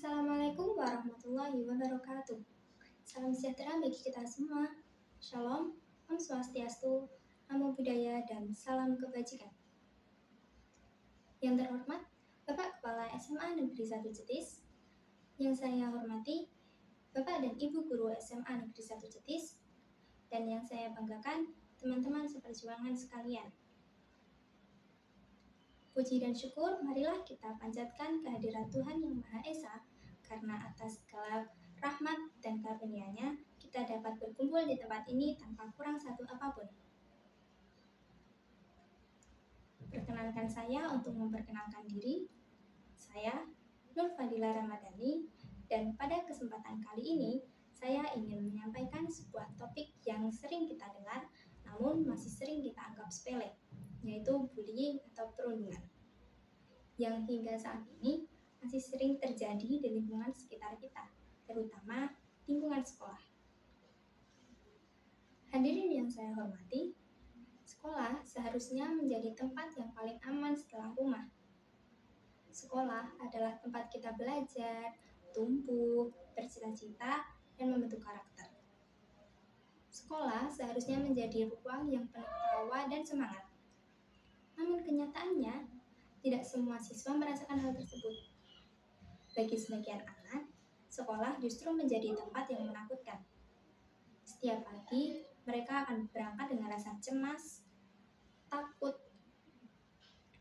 Assalamualaikum warahmatullahi wabarakatuh. Salam sejahtera bagi kita semua. Shalom, Om Swastiastu, Namo Buddhaya, dan salam kebajikan. Yang terhormat, Bapak Kepala SMA Negeri 1 Jetis. Yang saya hormati, Bapak dan Ibu Guru SMA Negeri 1 Jetis. Dan yang saya banggakan, teman-teman seperjuangan sekalian. Puji dan syukur, marilah kita panjatkan kehadiran Tuhan Yang Maha Esa, karena atas segala rahmat dan karunia-Nya, kita dapat berkumpul di tempat ini tanpa kurang satu apapun. Perkenankan saya untuk memperkenalkan diri. Saya, Nur Fadila Ramadhani, dan pada kesempatan kali ini, saya ingin menyampaikan sebuah topik yang sering kita dengar, namun masih sering kita anggap sepele, yaitu bullying atau perundungan, yang hingga saat ini masih sering terjadi di lingkungan sekitar kita, terutama lingkungan sekolah. Hadirin yang saya hormati, sekolah seharusnya menjadi tempat yang paling aman setelah rumah. Sekolah adalah tempat kita belajar, tumbuh, bercita-cita, dan membentuk karakter. Sekolah seharusnya menjadi ruang yang penuh tawa dan semangat. Namun kenyataannya, tidak semua siswa merasakan hal tersebut. Bagi sebagian anak, sekolah justru menjadi tempat yang menakutkan. Setiap pagi, mereka akan berangkat dengan rasa cemas, takut.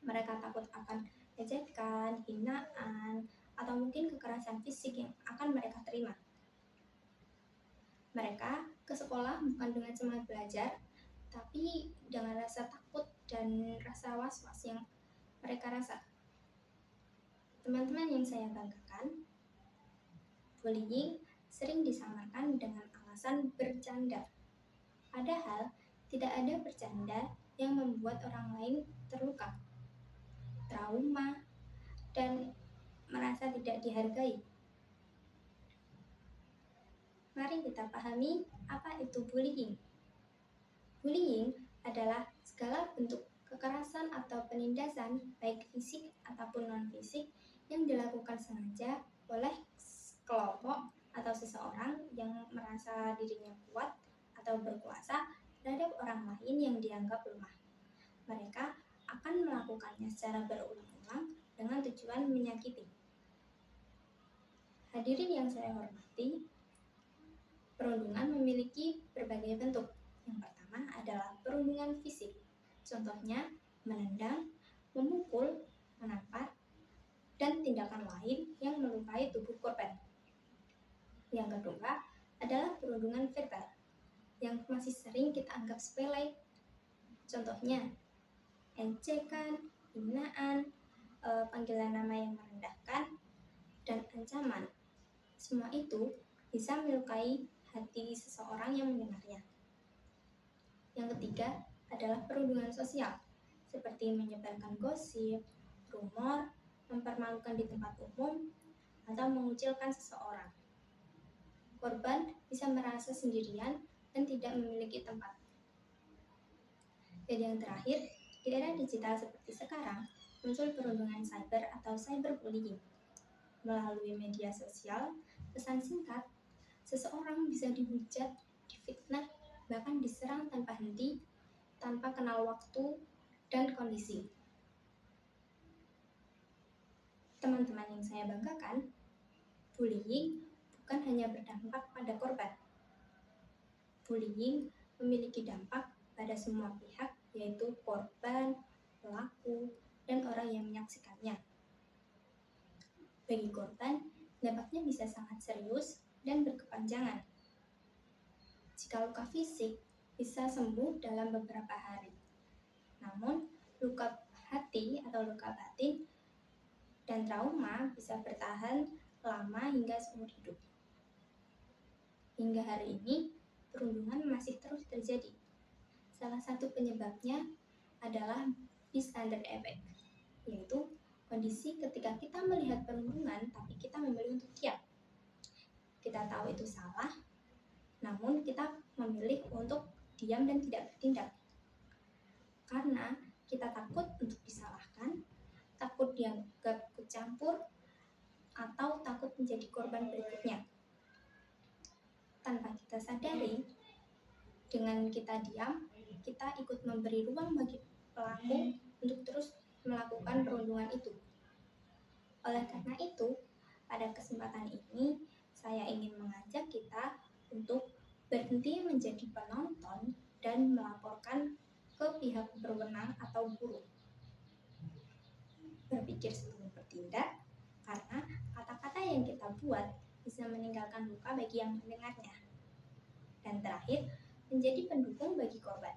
Mereka takut akan ejekan, hinaan, atau mungkin kekerasan fisik yang akan mereka terima. Mereka ke sekolah bukan dengan semangat belajar, tapi dengan rasa takut dan rasa was-was yang mereka rasa. Teman-teman yang saya banggakan, bullying sering disamarkan dengan alasan bercanda. Padahal, tidak ada bercanda yang membuat orang lain terluka, trauma, dan merasa tidak dihargai. Mari kita pahami apa itu bullying. Bullying adalah segala bentuk kekerasan atau penindasan, baik fisik ataupun non-fisik, yang dilakukan sengaja oleh kelompok atau seseorang yang merasa dirinya kuat atau berkuasa terhadap orang lain yang dianggap lemah. Mereka akan melakukannya secara berulang-ulang dengan tujuan menyakiti. Hadirin yang saya hormati, perundungan memiliki berbagai bentuk. Yang pertama adalah perundungan fisik. Contohnya menendang, memukul, menampar, dan tindakan lain yang melukai tubuh korban. Yang kedua adalah perundungan verbal, yang masih sering kita anggap sepele. Contohnya ejekan, hinaan, panggilan nama yang merendahkan, dan ancaman. Semua itu bisa melukai hati seseorang yang mendengarnya. Yang ketiga adalah perundungan sosial, seperti menyebarkan gosip, rumor, mempermalukan di tempat umum, atau mengucilkan seseorang. Korban bisa merasa sendirian dan tidak memiliki tempat. Dan yang terakhir, di era digital seperti sekarang, muncul perundungan cyber atau cyberbullying. Melalui media sosial, pesan singkat, seseorang bisa dihujat, difitnah, bahkan diserang tanpa henti, tanpa kenal waktu dan kondisi. Teman-teman yang saya banggakan, bullying bukan hanya berdampak pada korban. Bullying memiliki dampak pada semua pihak, yaitu korban, pelaku, dan orang yang menyaksikannya. Bagi korban, dampaknya bisa sangat serius dan berkepanjangan. Jika luka fisik bisa sembuh dalam beberapa hari, namun luka hati atau luka batin dan trauma bisa bertahan lama hingga seumur hidup. Hingga hari ini, perundungan masih terus terjadi. Salah satu penyebabnya adalah bystander effect, yaitu kondisi ketika kita melihat perundungan tapi kita memilih untuk diam. Kita tahu itu salah, namun kita memilih untuk diam dan tidak bertindak. Karena kita takut untuk disalahkan, takut dianggap ikut campur, atau takut menjadi korban berikutnya. Tanpa kita sadari, dengan kita diam, kita ikut memberi ruang bagi pelaku untuk terus melakukan perundungan itu. Oleh karena itu, pada kesempatan ini, saya ingin mengajak kita untuk berhenti menjadi penonton dan melaporkan ke pihak berwenang atau guru. Berpikir sebelum bertindak, karena kata-kata yang kita buat bisa meninggalkan luka bagi yang mendengarnya. Dan terakhir, menjadi pendukung bagi korban.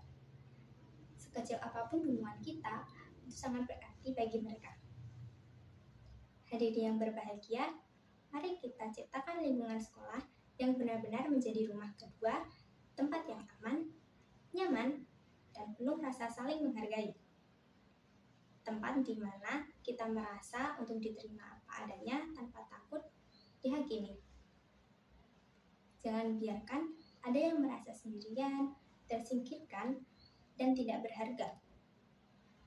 Sekecil apapun dukungan kita, itu sangat berarti bagi mereka. Hadirin yang berbahagia, mari kita ciptakan lingkungan sekolah yang benar-benar menjadi rumah kedua, tempat yang aman, nyaman, dan penuh rasa saling menghargai. Tempat di mana kita merasa untuk diterima apa adanya tanpa takut dihakimi. Jangan biarkan ada yang merasa sendirian, tersingkirkan, dan tidak berharga.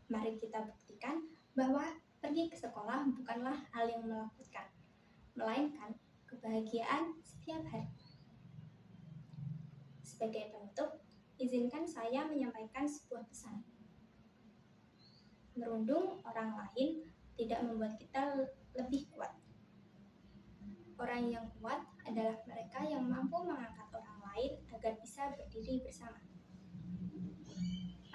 Mari kita buktikan bahwa pergi ke sekolah bukanlah hal yang menakutkan, melainkan kebahagiaan setiap hari. Sebagai penutup, izinkan saya menyampaikan sebuah pesan. Merundung orang lain tidak membuat kita lebih kuat. Orang yang kuat adalah mereka yang mampu mengangkat orang lain agar bisa berdiri bersama.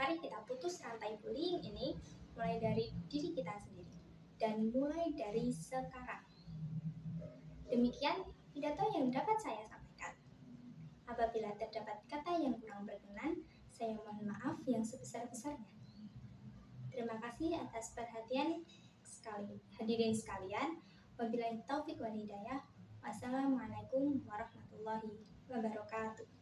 Mari kita putus rantai bullying ini mulai dari diri kita sendiri dan mulai dari sekarang. Demikian pidato yang dapat saya sampaikan. Apabila terdapat kata yang kurang berkenan, saya mohon maaf yang sebesar-besarnya. Terima kasih atas perhatian hadirin sekalian. Wabillahi taufik wal hidayah. Wassalamualaikum warahmatullahi wabarakatuh.